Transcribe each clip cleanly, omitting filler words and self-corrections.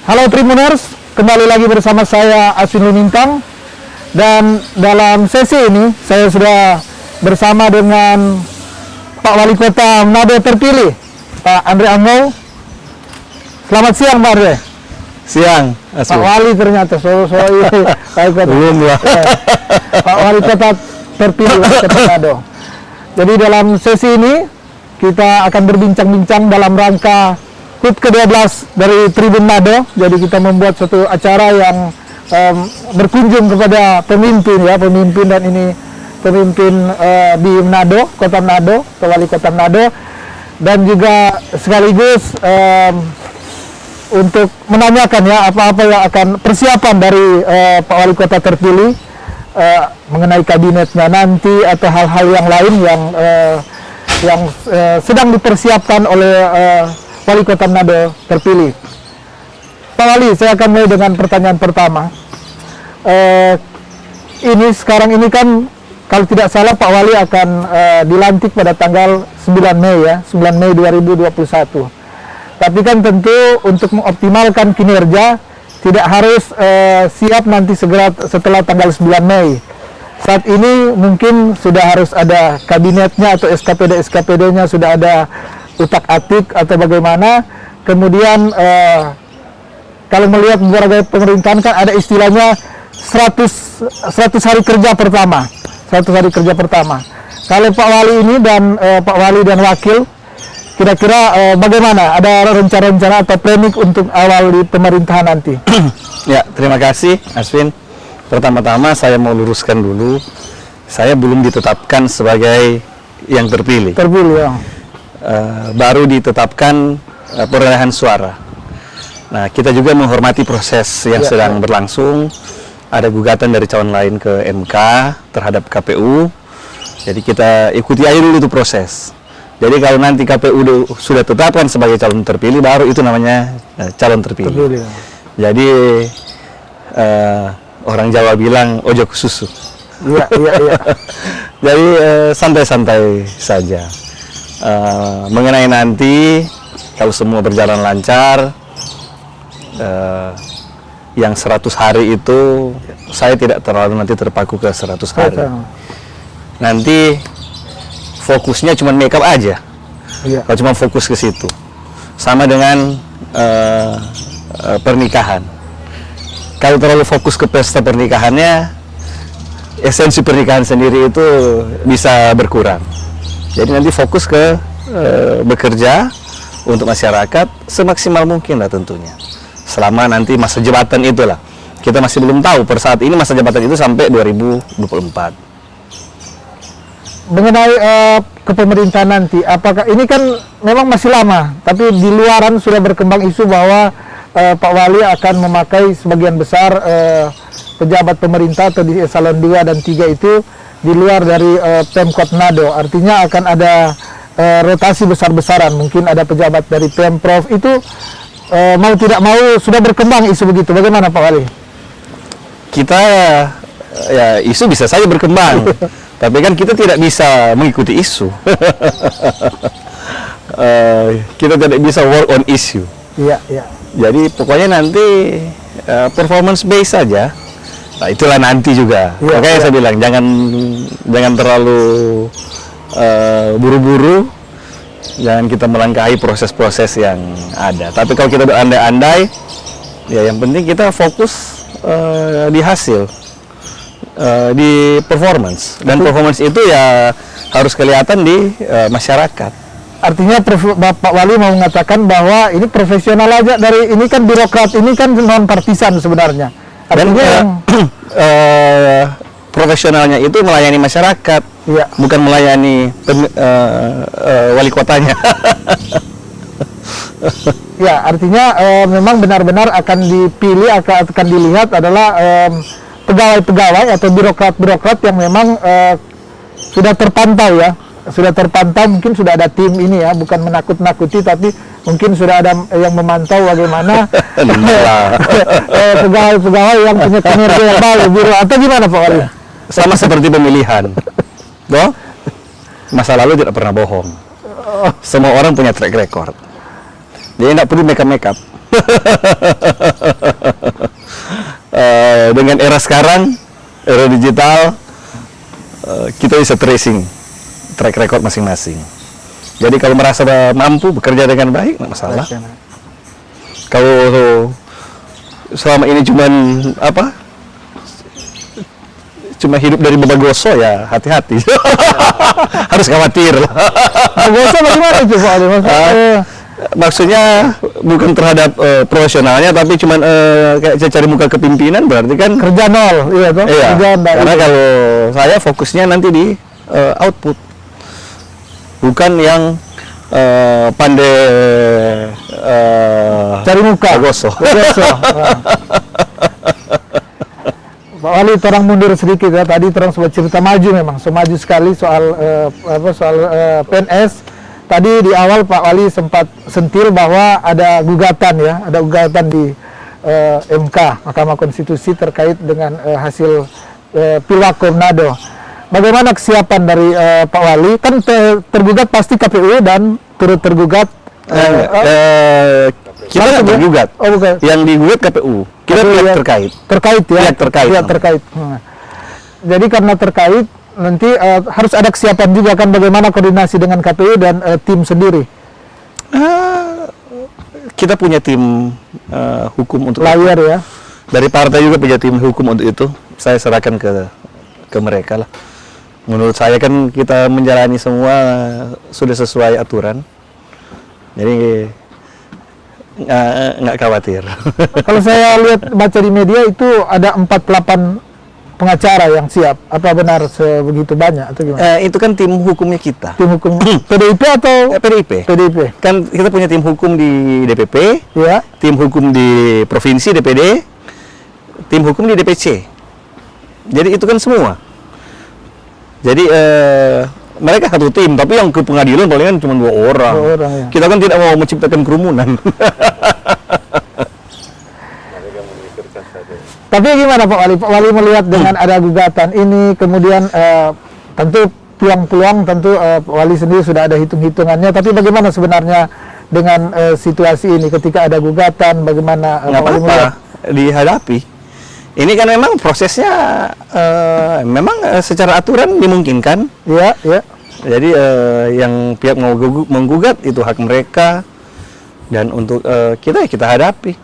Halo Tribuners, kembali lagi bersama saya Aswin Lumintang. Dan dalam sesi ini saya sudah bersama dengan Pak Wali Kota Manado terpilih, Pak Andre Angau. Selamat siang Pak Andre. Siang, Pak Aswin. Wali ternyata, Wali Kota. Belum lah. Pak Wali Kota terpilih Wali Kota Manado. Jadi dalam sesi ini kita akan berbincang-bincang dalam rangka HUT ke-12 dari Tribun Manado. Jadi kita membuat suatu acara yang berkunjung kepada pemimpin dan ini pemimpin di Manado, Kota Manado, Wali Kota Manado, dan juga sekaligus untuk menanyakan ya apa-apa yang akan persiapan dari Pak Wali Kota terpilih mengenai kabinetnya nanti atau hal-hal yang lain yang sedang dipersiapkan oleh Wali Kota Manado terpilih. Pak Wali, saya akan mulai dengan pertanyaan pertama. Sekarang ini kan kalau tidak salah Pak Wali akan dilantik pada tanggal 9 Mei ya, 9 Mei 2021. Tapi kan tentu untuk mengoptimalkan kinerja tidak harus siap nanti segera setelah tanggal 9 Mei. Saat ini mungkin sudah harus ada kabinetnya atau SKPD-nya sudah ada utak-atik atau bagaimana. Kemudian kalau melihat beberapa pemerintahan kan ada istilahnya 100 hari kerja pertama. 100 hari kerja pertama. Kalau Pak Wali ini dan Pak Wali dan Wakil, kira-kira bagaimana? Ada rencana-rencana atau planning untuk awal di pemerintahan nanti? Ya, terima kasih Aswin. Pertama-tama saya mau luruskan dulu, saya belum ditetapkan sebagai yang terpilih. Terpilih ya. Baru ditetapkan perolehan suara. Nah, kita juga menghormati proses yang sedang berlangsung. Ada gugatan dari calon lain ke MK terhadap KPU. Jadi kita ikuti aja dulu itu proses. Jadi kalau nanti KPU sudah tetapkan sebagai calon terpilih, baru itu namanya calon terpilih. Jadi orang Jawa bilang ojo ke susu. Iya. Jadi santai-santai saja. Mengenai nanti kalau semua berjalan lancar, yang 100 hari itu saya tidak terlalu nanti terpaku ke 100 hari. Nanti fokusnya cuma make up aja. Kalau cuma fokus ke situ, sama dengan pernikahan. Kalau terlalu fokus ke pesta pernikahannya, esensi pernikahan sendiri itu bisa berkurang. Jadi nanti fokus ke bekerja untuk masyarakat semaksimal mungkin lah tentunya. Selama nanti masa jabatan itulah. Kita masih belum tahu per saat ini masa jabatan itu sampai 2024. Mengenai kepemerintahan nanti, apakah ini kan memang masih lama, tapi di luaran sudah berkembang isu bahwa Pak Wali akan memakai sebagian besar pejabat pemerintah atau di eselon 2 dan 3 itu di luar dari Pemkot Manado. Artinya akan ada rotasi besar-besaran, mungkin ada pejabat dari Pemprov itu mau tidak mau sudah berkembang isu begitu. Bagaimana Pak Wali? Kita ya isu bisa saja berkembang, tapi kan kita tidak bisa mengikuti isu. Kita tidak bisa work on issue. Iya. Jadi pokoknya nanti performance base saja. Nah, itulah nanti juga. Makanya saya bilang jangan terlalu buru-buru. Jangan kita melangkahi proses-proses yang ada. Tapi kalau kita berandai-andai, ya yang penting kita fokus di hasil, di performance. Dan performance itu ya harus kelihatan di masyarakat. Artinya Bapak Wali mau mengatakan bahwa ini profesional aja dari ini kan birokrat, ini kan non partisan sebenarnya. Artinya dan profesionalnya itu melayani masyarakat, bukan melayani wali kotanya. Ya, artinya memang benar-benar akan dipilih, akan dilihat adalah pegawai-pegawai atau birokrat-birokrat yang memang sudah terpantau ya. Sudah terpantau, mungkin sudah ada tim ini ya, bukan menakut-nakuti, tapi mungkin sudah ada yang memantau bagaimana pegawai-pegawai yang punya kinerja yang baik, atau gimana Pak Wali? Sama seperti pemilihan, masa lalu tidak pernah bohong. Semua orang punya track record, jadi tidak perlu make up. Dengan era sekarang, era digital, kita bisa tracing track record masing-masing. Jadi kalau merasa mampu bekerja dengan baik, nggak masalah. Kalau selama ini cuma hidup dari bebagoso, ya hati-hati. Harus khawatir. Bebagoso bagaimana itu Pak Ali? Maksudnya bukan terhadap profesionalnya, tapi cuman kayak cari muka kepimpinan, berarti kan Kerja nol, iya toh? iya. Kerja Karena kalau saya fokusnya nanti di output, bukan yang pandai cari muka. Bebagoso. Pak Wali, terang mundur sedikit ya. Tadi terang sempat cerita maju, memang maju sekali soal PNS. Tadi di awal Pak Wali sempat sentil bahwa ada gugatan ya, ada gugatan di MK, Mahkamah Konstitusi terkait dengan hasil Pilwakil Manado. Bagaimana kesiapan dari Pak Wali? Kan tergugat pasti KPU dan turut tergugat. Kita nggak tergugat. Oh, bukan. Yang digugat KPU. Kita pihak terkait. Terkait ya. Pihak terkait. Pihak terkait. Jadi karena terkait, nanti harus ada kesiapan juga kan, bagaimana koordinasi dengan KPU dan tim sendiri. Kita punya tim hukum untuk Lawyer ya. dari partai juga punya tim hukum untuk itu. Saya serahkan ke mereka lah. Menurut saya kan kita menjalani semua sudah sesuai aturan. Jadi nggak khawatir. Kalau saya lihat baca di media itu ada 48 pengacara yang siap. Apa benar sebegitu banyak atau gimana? Itu kan tim hukumnya kita. Tim hukum PDIP atau PDIP. PDIP? Kan kita punya tim hukum di DPP, Ya. tim hukum di provinsi DPD, tim hukum di DPC. Jadi itu kan semua. Jadi mereka satu tim, tapi yang ke pengadilan palingan cuma 2 orang. 2 orang ya. Kita kan tidak mau menciptakan kerumunan. Tapi gimana Pak Wali? Pak Wali melihat dengan ada gugatan ini, kemudian tentu peluang-peluang tentu Pak Wali sendiri sudah ada hitung-hitungannya. Tapi bagaimana sebenarnya dengan situasi ini ketika ada gugatan? Bagaimana Nggak Pak Wali apa-apa, melihat? dihadapi. Ini kan memang prosesnya memang secara aturan dimungkinkan. Ya, ya. Jadi yang pihak mau menggugat itu hak mereka, dan untuk kita hadapi.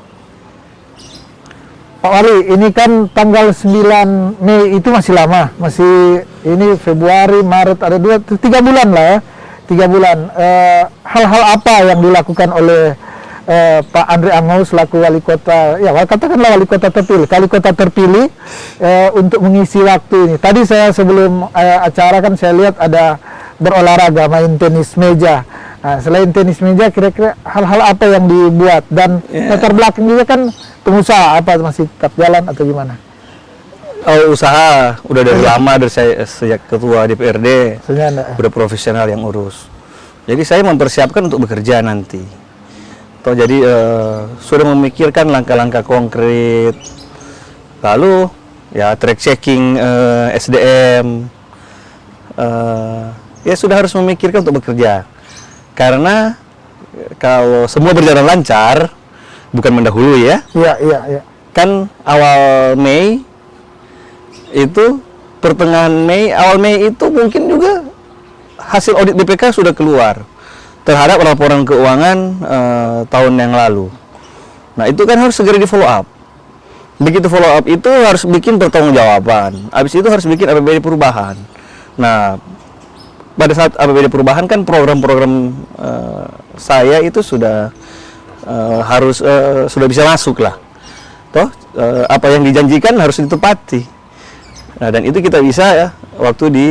Pak Wali, ini kan tanggal 9 Mei itu masih lama, masih ini Februari, Maret, ada 3 bulan lah ya, 3 bulan. Hal-hal apa yang dilakukan oleh Pak Andre Angau selaku wali kota, ya katakanlah wali kota terpilih untuk mengisi waktu ini. Tadi saya sebelum acara kan saya lihat ada berolahraga, main tenis meja. Nah, selain tenis meja, kira-kira hal-hal apa yang dibuat, dan latar belakang juga kan pengusaha, apa masih tetap jalan atau gimana? Oh, usaha udah dari lama, dari saya sejak ketua DPRD, udah profesional yang urus. Jadi saya mempersiapkan untuk bekerja nanti. Jadi sudah memikirkan langkah-langkah konkret, lalu ya track checking SDM, ya sudah harus memikirkan untuk bekerja. Karena kalau semua berjalan lancar, bukan mendahului ya. Iya. Kan awal Mei itu, pertengahan Mei, awal Mei itu mungkin juga hasil audit BPK sudah keluar terhadap laporan keuangan tahun yang lalu. Nah, itu kan harus segera di follow up. Begitu follow up itu harus bikin pertanggungjawaban. Habis itu harus bikin APBD perubahan. Nah, pada saat APBD perubahan kan program-program saya itu sudah sudah bisa masuk lah. Apa yang dijanjikan harus ditepati. Nah, dan itu kita bisa ya waktu di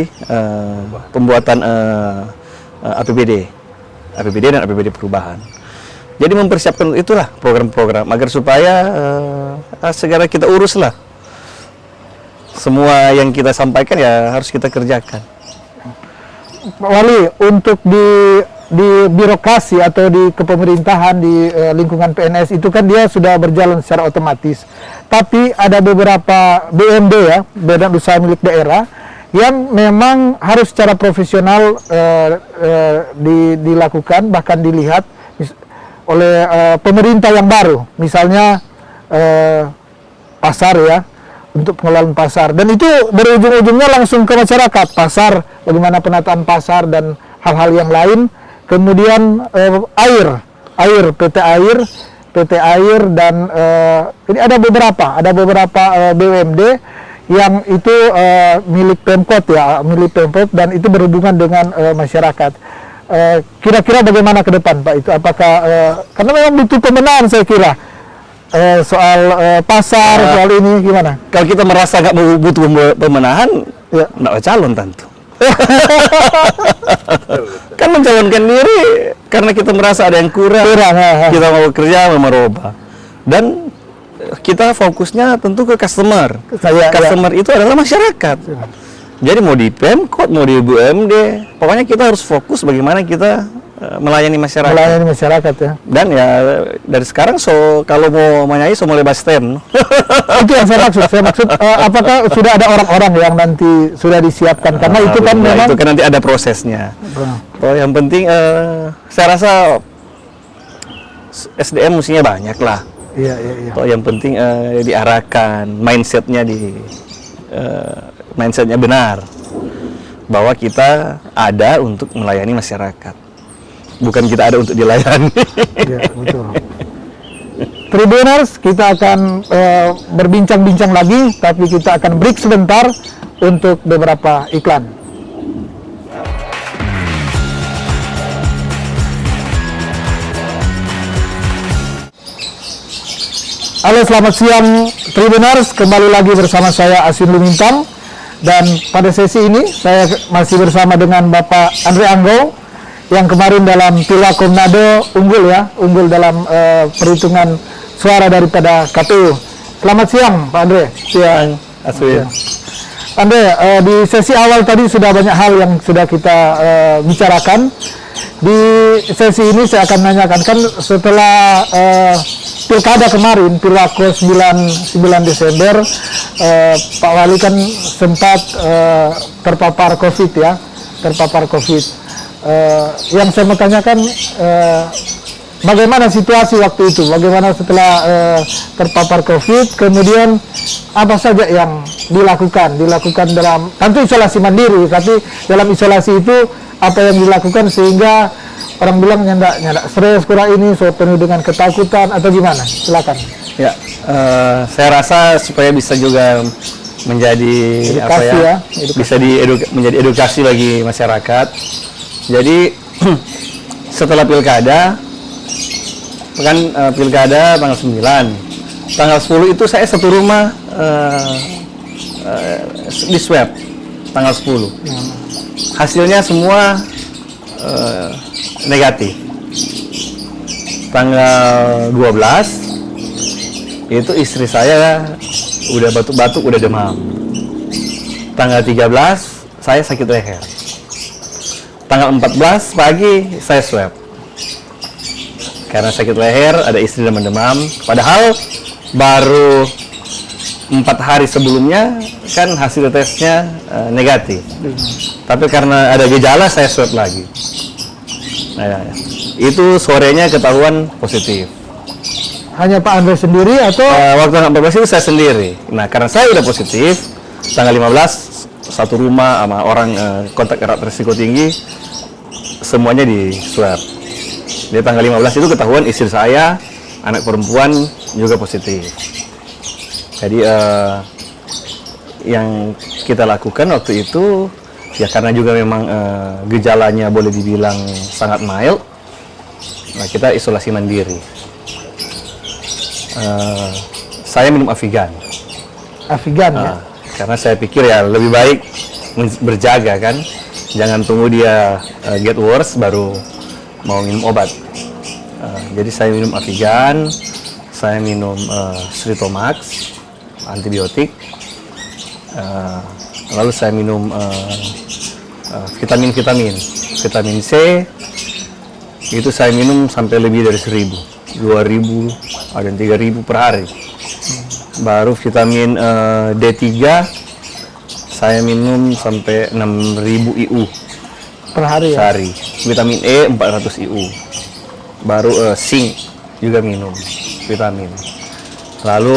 pembuatan APBD dan APBD perubahan. Jadi mempersiapkan itulah program-program agar supaya segera kita urus lah. Semua yang kita sampaikan ya harus kita kerjakan. Pak Wali, untuk di birokrasi atau di kepemerintahan di lingkungan PNS itu kan dia sudah berjalan secara otomatis. Tapi ada beberapa BUMD ya, badan usaha milik daerah, yang memang harus secara profesional dilakukan, bahkan dilihat oleh pemerintah yang baru, misalnya pasar ya, untuk pengelolaan pasar, dan itu berujung-ujungnya langsung ke masyarakat, pasar, bagaimana penataan pasar dan hal-hal yang lain. Kemudian air, PT Air, dan ini ada beberapa BUMD yang itu milik Pemkot ya, dan itu berhubungan dengan masyarakat. Kira-kira bagaimana ke depan Pak itu? Apakah karena memang butuh pemenahan saya kira. Soal pasar, soal ini gimana? Kalau kita merasa nggak butuh pemenahan, ya nggak calon tentu. Kan mencalonkan diri karena kita merasa ada yang kurang. Kita mau kerja, mau merubah. Dan kita fokusnya tentu ke customer. Customer itu adalah masyarakat. Jadi mau di Pemkot, mau di BUMD, pokoknya kita harus fokus bagaimana kita melayani masyarakat. Melayani masyarakat ya. Dan ya dari sekarang kalau mau menyanyi mulai basten. Itu yang saya maksud. Apakah sudah ada orang-orang yang nanti sudah disiapkan? Karena itu kan memang itu kan nanti ada prosesnya. Oh, yang penting saya rasa SDM mestinya banyak lah. Iya. Oh, yang penting diarahkan mindsetnya mindsetnya benar bahwa kita ada untuk melayani masyarakat, bukan kita ada untuk dilayani. Iya, betul. Tribuners, kita akan berbincang-bincang lagi, tapi kita akan break sebentar untuk beberapa iklan. Halo, selamat siang Tribuners, kembali lagi bersama saya Asin Lumintang, dan pada sesi ini saya masih bersama dengan Bapak Andre Anggo yang kemarin dalam Pilwakomnado unggul dalam perhitungan suara daripada KPU. Selamat siang Pak Andre. Siang Aswin. Andre, di sesi awal tadi sudah banyak hal yang sudah kita bicarakan. Di sesi ini saya akan nanyakan, kan setelah Pilkada kemarin, Pilwako 9 Desember, Pak Wali kan sempat terpapar COVID ya, yang saya mau tanyakan, bagaimana situasi waktu itu, bagaimana setelah terpapar COVID, kemudian apa saja yang dilakukan dalam, tentu isolasi mandiri, tapi dalam isolasi itu apa yang dilakukan sehingga orang bilang nyandak stres kurang ini, so penuh dengan ketakutan atau gimana? Silakan. Ya, saya rasa supaya bisa juga menjadi edukasi, bisa menjadi edukasi bagi masyarakat. Jadi setelah pilkada, kan pilkada tanggal 9, tanggal 10 itu saya satu rumah di swab tanggal 10. Hasilnya semua negatif. Tanggal 12 itu istri saya udah batuk-batuk, udah demam. Tanggal 13 saya sakit leher. Tanggal 14 pagi saya swab. Karena sakit leher, ada istri demam. Padahal baru 4 hari sebelumnya kan hasil tesnya negatif. Tapi karena ada gejala saya swab lagi. Nah, itu sorenya ketahuan positif. Hanya Pak Andre sendiri atau? Waktu tanggal 14 itu saya sendiri. Nah, karena saya udah positif, tanggal 15 satu rumah sama orang kontak erat risiko tinggi, semuanya di swab. Di tanggal 15 itu ketahuan istri saya, anak perempuan juga positif. Jadi yang kita lakukan waktu itu ya karena juga memang gejalanya boleh dibilang sangat mild, nah kita isolasi mandiri. Saya minum Avigan. Ya? Karena saya pikir ya lebih baik berjaga kan, jangan tunggu dia get worse baru mau minum obat. Jadi saya minum Avigan, saya minum Stritomax, antibiotik, lalu saya minum vitamin C, itu saya minum sampai lebih dari 1.000, 2.000, ada 3.000 per hari. Baru vitamin D3 saya minum sampai 6.000 IU per hari ya? sehari. Vitamin E 400 IU. baru zinc juga minum, vitamin. Lalu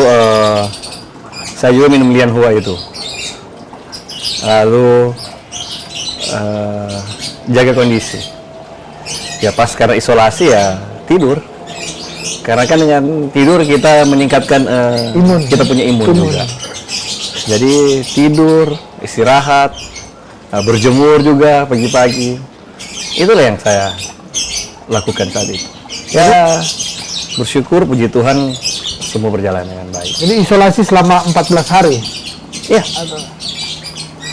saya juga minum Lianhua itu. Lalu jaga kondisi. Ya pas karena isolasi ya tidur. Karena kan dengan tidur kita meningkatkan Imun. kita punya imun juga. Jadi tidur, istirahat, berjemur juga pagi-pagi. Itulah yang saya lakukan saat itu. Ya bersyukur puji Tuhan semua berjalan dengan baik. Jadi isolasi selama 14 hari. Iya.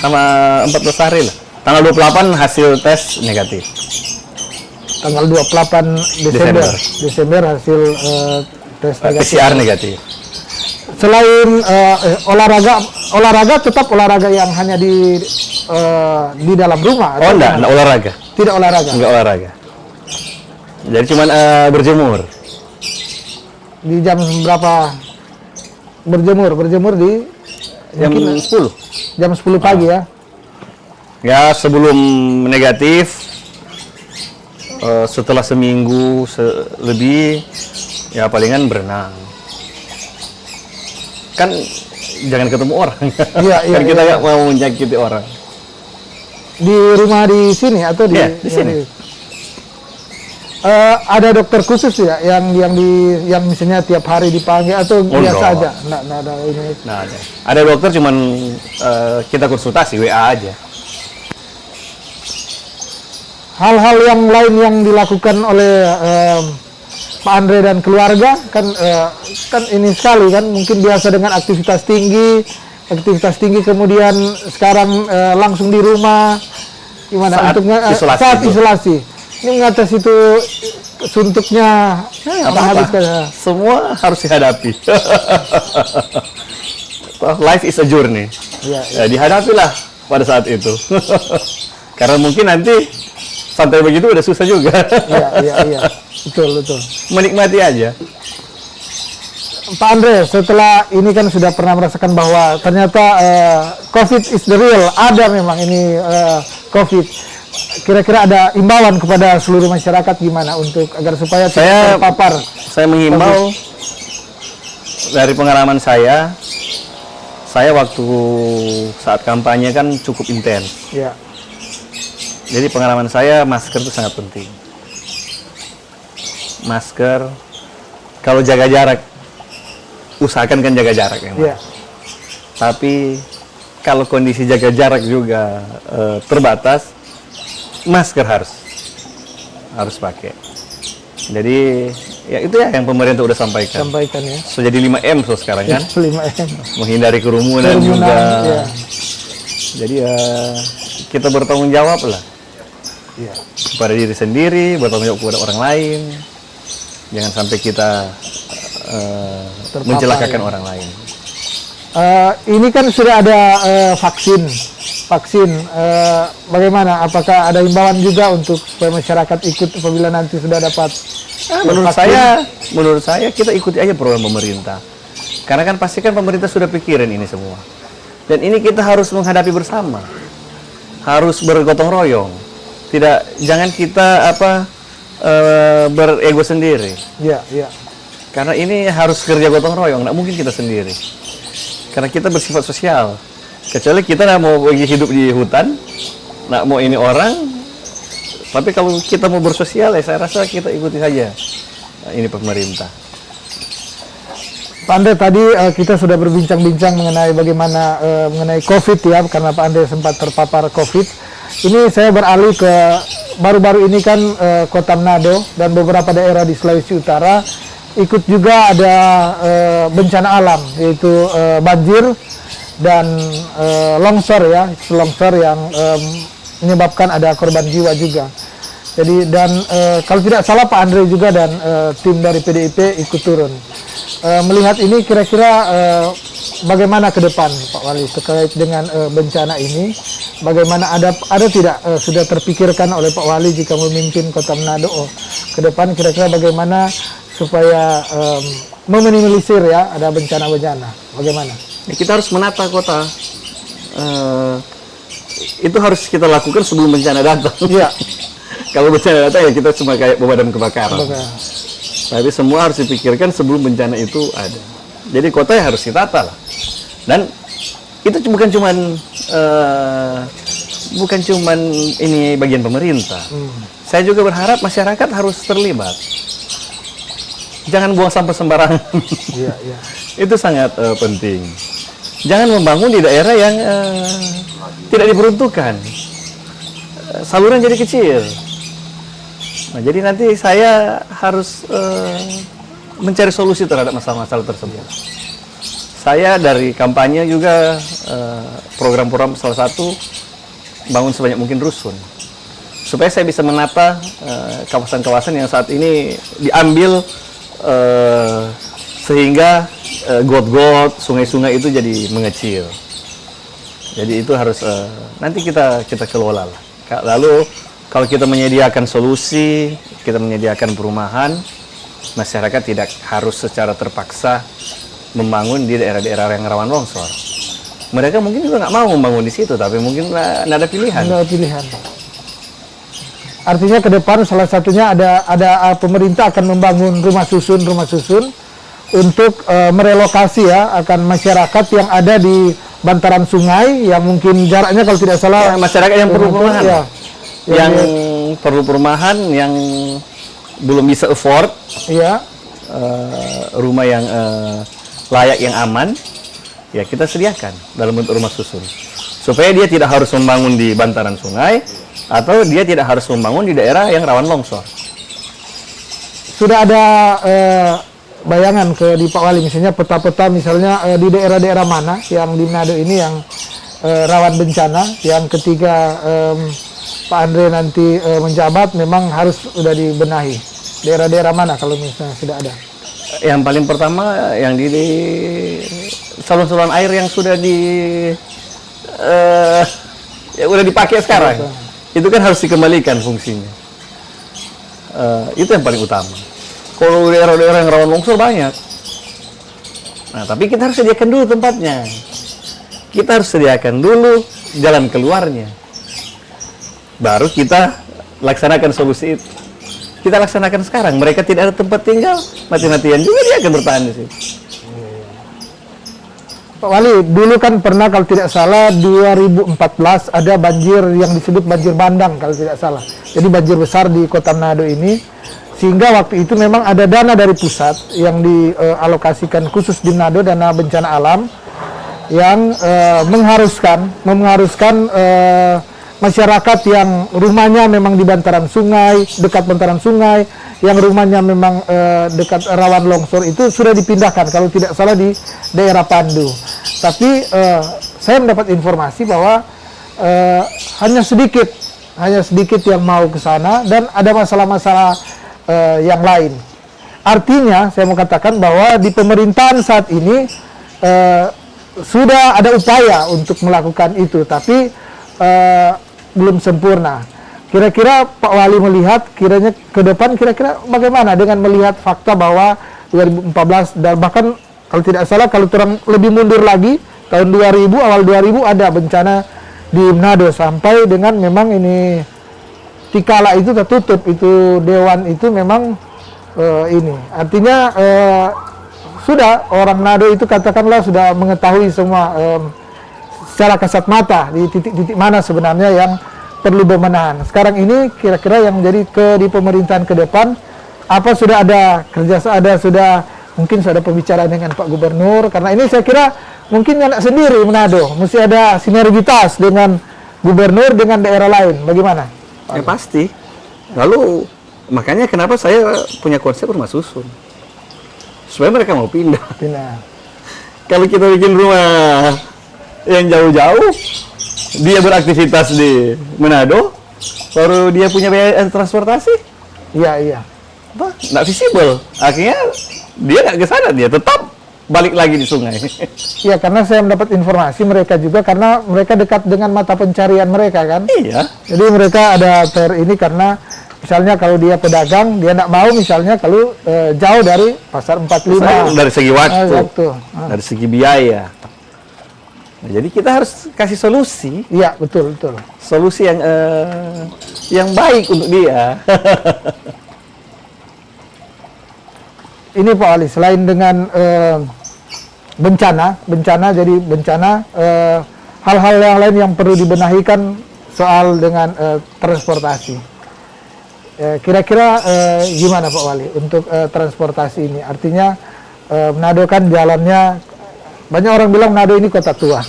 Sama 14 hari lah. Tanggal 28 hasil tes negatif. Tanggal 28 Desember hasil tes negatif. PCR negatif. Selain olahraga tetap olahraga yang hanya di dalam rumah. Oh enggak olahraga. Tidak olahraga. Enggak olahraga. Jadi cuman berjemur. Di jam berapa berjemur? Berjemur di Jam 10. Jam 10 pagi ya. Ya sebelum negatif, setelah seminggu lebih, ya palingan berenang. Kan jangan ketemu orang. Iya, Kan kita nggak mau menyakiti orang. Di rumah di sini atau di? Iya, di sini. Ada dokter khusus ya yang misalnya tiap hari dipanggil atau biasa enggak. aja? Nggak ada ini. Nah, ada dokter cuman kita konsultasi WA aja. Hal-hal yang lain yang dilakukan oleh Pak Andre dan keluarga kan ini sekali kan, mungkin biasa dengan aktivitas tinggi kemudian sekarang langsung di rumah gimana saat isolasi ini mengatasi itu suntuknya Apa-apa. Semua harus dihadapi. Life is a journey. Ya, dihadapilah pada saat itu. Karena mungkin nanti santai begitu udah susah juga. Iya. Betul. Menikmati aja. Pak Andre, setelah ini kan sudah pernah merasakan bahwa ternyata COVID is the real, ada memang ini COVID. Kira-kira ada imbauan kepada seluruh masyarakat gimana untuk agar supaya tidak terpapar? Saya menghimbau dari pengalaman saya waktu saat kampanye kan cukup intens. Ya. Jadi pengalaman saya masker itu sangat penting. Masker, kalau jaga jarak, usahakan kan jaga jarak memang. Ya. Tapi kalau kondisi jaga jarak juga terbatas, masker harus pakai. Jadi ya itu ya yang pemerintah udah sampaikan ya. So jadi 5M sekarang kan. 5M. Menghindari kerumunan juga. Ya. Jadi ya kita bertanggung jawab lah. Ya. Kepada diri sendiri, bertanggung jawab kepada orang lain. Jangan sampai kita mencelakakan orang lain. Ini kan sudah ada vaksin. Bagaimana? Apakah ada imbauan juga untuk supaya masyarakat ikut apabila nanti sudah dapat? Menurut saya kita ikuti aja program pemerintah. Karena kan pasti kan pemerintah sudah pikirin ini semua. Dan ini kita harus menghadapi bersama. Harus bergotong royong. Jangan kita berego sendiri. Iya. Karena ini harus kerja gotong royong, nggak mungkin kita sendiri. Karena kita bersifat sosial. Kecuali kita nggak mau hidup di hutan, nggak mau ini orang. Tapi kalau kita mau bersosial, ya saya rasa kita ikuti saja ini pemerintah. Pak Andre, tadi kita sudah berbincang-bincang mengenai bagaimana mengenai COVID ya, karena Pak Andre sempat terpapar COVID. Ini saya beralih ke baru-baru ini kan Kota Manado dan beberapa daerah di Sulawesi Utara ikut juga ada bencana alam, yaitu banjir dan longsor ya, longsor yang menyebabkan ada korban jiwa juga. Jadi dan kalau tidak salah Pak Andre juga dan tim dari PDIP ikut turun. Melihat ini kira-kira bagaimana ke depan Pak Wali terkait dengan bencana ini? Bagaimana ada tidak sudah terpikirkan oleh Pak Wali jika memimpin Kota Manado ke depan kira-kira bagaimana supaya meminimalisir ya ada bencana-bencana? Bagaimana? Ya, kita harus menata kota. Itu harus kita lakukan sebelum bencana datang. Iya. Kalau bencana datang ya kita cuma kayak pemadam kebakaran. Oke. Tapi semua harus dipikirkan sebelum bencana itu ada. Jadi kota ya harus ditata lah. Dan itu bukan cuman ini bagian pemerintah. Saya juga berharap masyarakat harus terlibat. Jangan buang sampah sembarangan. Iya, iya. Itu sangat penting. Jangan membangun di daerah yang tidak diperuntukkan. Saluran jadi kecil. Nah, jadi nanti saya harus mencari solusi terhadap masalah-masalah tersebut. Saya dari kampanye juga program-program salah satu bangun sebanyak mungkin rusun. Supaya saya bisa menata kawasan-kawasan yang saat ini diambil sehingga got-got, sungai-sungai itu jadi mengecil. Jadi itu harus nanti kita kelola lah. Lalu kalau kita menyediakan solusi, kita menyediakan perumahan, masyarakat tidak harus secara terpaksa membangun di daerah-daerah yang rawan longsor. Mereka mungkin juga nggak mau membangun di situ, tapi mungkin nggak ada pilihan. Nggak ada pilihan. Artinya ke depan salah satunya ada pemerintah akan membangun rumah susun untuk merelokasi ya akan masyarakat yang ada di bantaran sungai yang mungkin jaraknya kalau tidak salah Masyarakat yang perlu perumahan. Ya, yang perlu perumahan, yang belum bisa afford iya. rumah yang layak, yang aman, ya kita sediakan dalam bentuk rumah susun. Supaya dia tidak harus membangun di bantaran sungai, atau dia tidak harus membangun di daerah yang rawan longsor. Sudah ada bayangan di Pak Wali, misalnya peta-peta misalnya di daerah-daerah mana yang di Manado ini yang rawan bencana, yang ketika Pak Andre nanti menjabat memang harus sudah dibenahi. Daerah-daerah mana kalau misalnya sudah ada? Yang paling pertama yang di saluran-saluran air yang sudah udah dipakai sekarang. Itu kan harus dikembalikan fungsinya. Itu yang paling utama. Kalau daerah-daerah yang rawan longsor banyak. Nah, tapi kita harus sediakan dulu tempatnya. Kita harus sediakan dulu jalan keluarnya. Baru kita laksanakan solusi itu. Kita laksanakan sekarang. Mereka tidak ada tempat tinggal, mati-matian juga dia akan bertahan di situ. Pak Wali, dulu kan pernah kalau tidak salah 2014 ada banjir yang disebut banjir bandang kalau tidak salah. Jadi banjir besar di Kota Manado ini, sehingga waktu itu memang ada dana dari pusat yang dialokasikan khusus di Manado, dana bencana alam, yang mengharuskan masyarakat yang rumahnya memang di bantaran sungai, dekat bantaran sungai, yang rumahnya memang dekat rawan longsor itu sudah dipindahkan kalau tidak salah di daerah Pandu. Tapi saya mendapat informasi bahwa hanya sedikit yang mau ke sana dan ada masalah-masalah yang lain. Artinya saya mau katakan bahwa di pemerintahan saat ini sudah ada upaya untuk melakukan itu, tapi belum sempurna. Kira-kira Pak Wali melihat kiranya ke depan kira-kira bagaimana dengan melihat fakta bahwa 2014 dan bahkan kalau tidak salah kalau terang lebih mundur lagi tahun 2000 awal 2000 ada bencana di Manado sampai dengan memang ini Tikala itu tertutup, itu dewan itu memang ini artinya sudah orang Manado itu katakanlah sudah mengetahui semua secara kasat mata di titik-titik mana sebenarnya yang perlu bemenahan. Sekarang ini kira-kira yang menjadi di pemerintahan ke depan apa sudah ada sudah mungkin sudah ada pembicaraan dengan Pak Gubernur, karena ini saya kira mungkin nggak sendiri Manado, mesti ada sinergitas dengan Gubernur dengan daerah lain. Bagaimana? Ya pasti. Lalu makanya kenapa saya punya konsep rumah susun, supaya mereka mau pindah. Kalau kita bikin rumah yang jauh-jauh, dia beraktivitas di Manado, baru dia punya biaya transportasi. Iya. Apa? Nggak visible. Akhirnya dia nggak ke sana, dia tetap balik lagi di sungai. Iya, karena saya mendapat informasi mereka juga karena mereka dekat dengan mata pencarian mereka kan. Iya. Jadi mereka ada ini karena misalnya kalau dia pedagang, dia nggak mau misalnya kalau jauh dari pasar 45. Dari segi waktu, dari segi biaya. Nah, jadi kita harus kasih solusi, Iya, betul, betul. solusi yang baik untuk dia. Ini Pak Wali, selain dengan bencana, jadi bencana, hal-hal yang lain yang perlu dibenahi kan soal dengan transportasi. Kira-kira gimana Pak Wali untuk transportasi ini? Artinya Manado kan jalannya, banyak orang bilang Manado ini kota tua,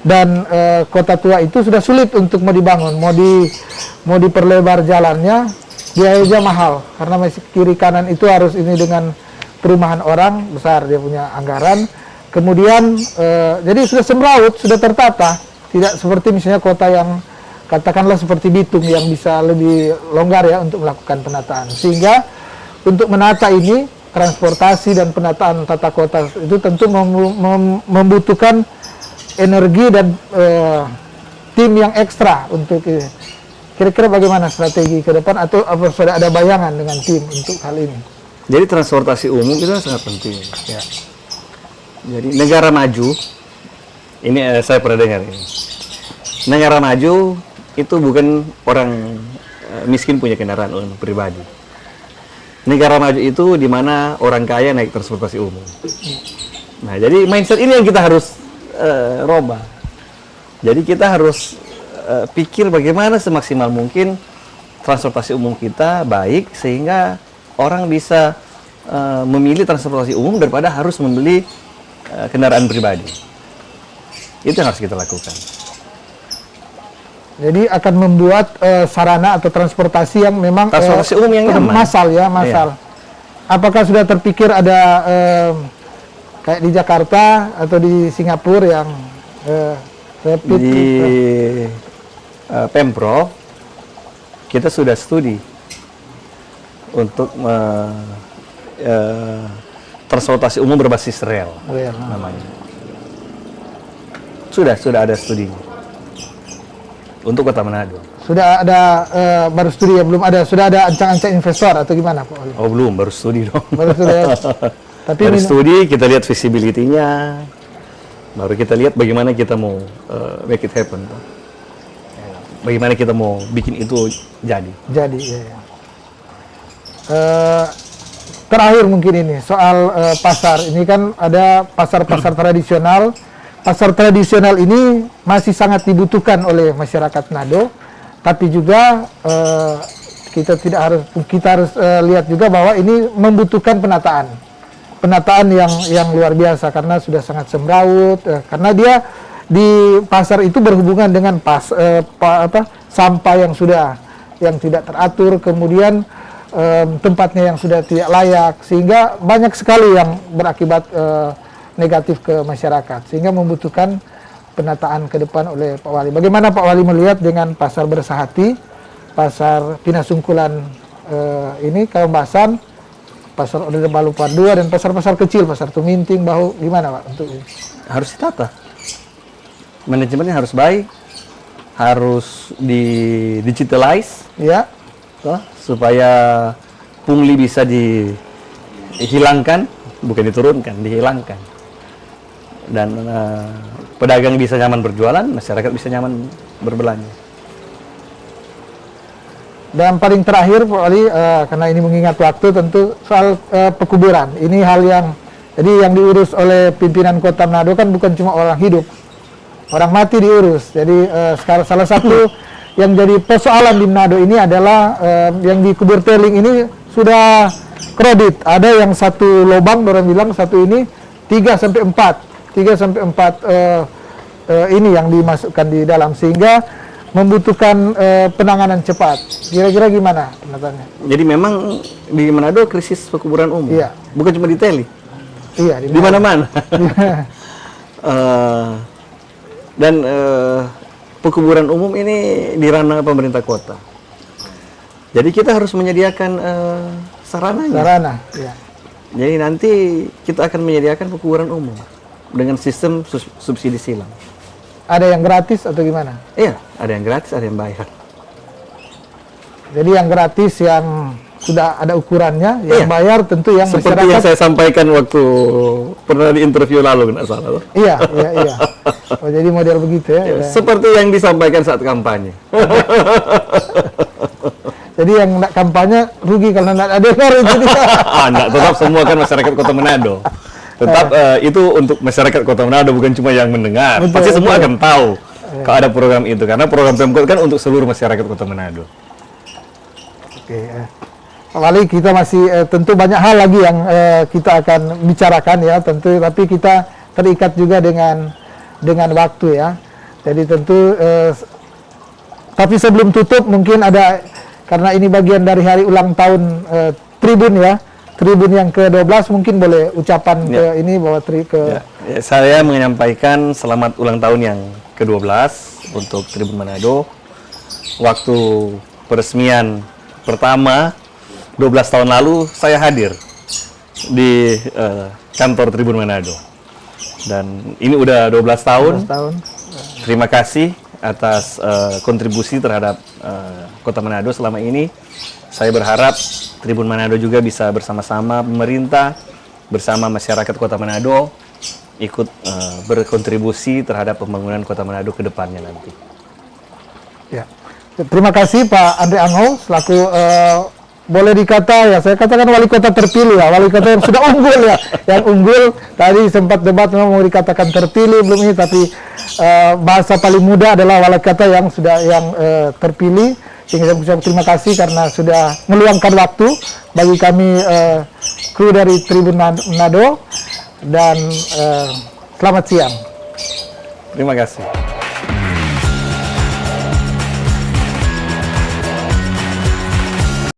dan kota tua itu sudah sulit untuk mau dibangun, mau diperlebar jalannya, biayanya mahal karena masih kiri kanan itu harus ini dengan perumahan orang besar, dia punya anggaran. Kemudian jadi sudah semrawut, sudah tertata, tidak seperti misalnya kota yang katakanlah seperti Bitung yang bisa lebih longgar ya untuk melakukan penataan. Sehingga untuk menata ini, transportasi dan penataan tata kota itu tentu membutuhkan energi dan tim yang ekstra untuk ini. Kira-kira bagaimana strategi ke depan, atau apa sudah ada bayangan dengan tim untuk hal ini? Jadi transportasi umum itu sangat penting. Ya. Jadi negara maju, ini saya pernah dengar ini. Negara maju itu bukan orang miskin punya kendaraan umum pribadi. Negara maju itu di mana orang kaya naik transportasi umum. Nah, jadi mindset ini yang kita harus robah. Jadi kita harus pikir bagaimana semaksimal mungkin transportasi umum kita baik sehingga orang bisa memilih transportasi umum daripada harus membeli kendaraan pribadi. Itu yang harus kita lakukan. Jadi akan membuat sarana atau transportasi yang memang transportasi umum yang nyaman. Massal ya, massal. Iya. Apakah sudah terpikir ada kayak di Jakarta atau di Singapura yang rapid di Pemprov kita sudah studi untuk transportasi umum berbasis rel namanya. Sudah ada studinya untuk Kota Manado. Sudah ada baru studi ya, belum ada, sudah ada ancang-ancang investor atau gimana Pak Oli? Oh belum, baru studi dong. Baru studi ya. Tapi baru studi, kita lihat visibility-nya, baru kita lihat bagaimana kita mau make it happen. Bagaimana kita mau bikin itu jadi. Jadi, ya. Terakhir mungkin ini soal pasar. Ini kan ada pasar-pasar tradisional. Pasar tradisional ini masih sangat dibutuhkan oleh masyarakat Manado, tapi juga kita harus lihat juga bahwa ini membutuhkan penataan yang luar biasa karena sudah sangat semrawut, karena dia di pasar itu berhubungan dengan sampah yang tidak teratur, kemudian tempatnya yang sudah tidak layak, sehingga banyak sekali yang berakibat negatif ke masyarakat, sehingga membutuhkan penataan ke depan oleh Pak Wali. Bagaimana Pak Wali melihat dengan pasar Bersahati, pasar Pinasungkulan ini, Kaumbasan, pasar Orde Baru Part 2, dan pasar-pasar kecil, pasar Tuminting, Bahu, gimana Pak untuk ini? Harus ditata. Manajemennya harus baik, harus digitalize, ya, supaya pungli bisa dihilangkan, bukan diturunkan, dihilangkan. Dan pedagang bisa nyaman berjualan, masyarakat bisa nyaman berbelanja. Dan paling terakhir Pak Wali, karena ini mengingat waktu, tentu soal pekuburan. Ini hal yang diurus oleh pimpinan Kota Manado kan bukan cuma orang hidup, orang mati diurus. Jadi sekarang salah satu yang jadi persoalan di Manado ini adalah yang di kubur teling ini sudah kredit. Ada yang satu lubang, orang bilang satu ini 3-4 ini yang dimasukkan di dalam, sehingga membutuhkan penanganan cepat. Kira-kira gimana pendapatnya? Jadi memang di Manado krisis pekuburan umum. Iya. Bukan cuma di Teli. Iya, di mana-mana. Dan pekuburan umum ini di ranah pemerintah kota. Jadi kita harus menyediakan sarananya. Sarana, ya. Jadi nanti kita akan menyediakan pekuburan umum dengan sistem subsidi silang. Ada yang gratis atau gimana? Iya, ada yang gratis, ada yang bayar. Jadi yang gratis yang sudah ada ukurannya. Yang bayar tentu yang Seperti masyarakat. yang saya sampaikan waktu pernah di interview lalu, nggak salah. Iya. Oh, jadi model begitu ya. Seperti yang disampaikan saat kampanye. Jadi yang nak kampanye rugi karena nak ada dengar itu dia. Enggak, tetap semua kan masyarakat Kota Manado. Tetap itu untuk masyarakat Kota Manado, bukan cuma yang mendengar. Betul, Pasti semua betul. akan tahu kalau ada program itu, karena program Pemkot kan untuk seluruh masyarakat Kota Manado. Oke. Pak Wali, kita masih tentu banyak hal lagi yang kita akan bicarakan ya tentu, tapi kita terikat juga dengan waktu ya. Jadi tentu tapi sebelum tutup mungkin ada, karena ini bagian dari hari ulang tahun Tribun ya, Tribun yang ke-12, mungkin boleh ucapan ke ini bahwa Saya menyampaikan selamat ulang tahun yang ke-12 untuk Tribun Manado. Waktu peresmian pertama 12 tahun lalu saya hadir di kantor Tribun Manado. Dan ini udah 12 tahun. 12 tahun. Terima kasih atas kontribusi terhadap Kota Manado selama ini. Saya berharap Tribun Manado juga bisa bersama-sama pemerintah, bersama masyarakat Kota Manado, ikut berkontribusi terhadap pembangunan Kota Manado ke depannya nanti. Ya. Terima kasih Pak Andre Angho selaku boleh dikata ya, saya katakan wali kota terpilih ya, wali kota yang sudah unggul ya, yang unggul. Tadi sempat debat memang mau dikatakan terpilih belum ini, tapi bahasa paling mudah adalah wali kota yang sudah terpilih. Sehingga saya ucapkan terima kasih karena sudah meluangkan waktu bagi kami kru dari Tribun Manado, dan selamat siang. Terima kasih.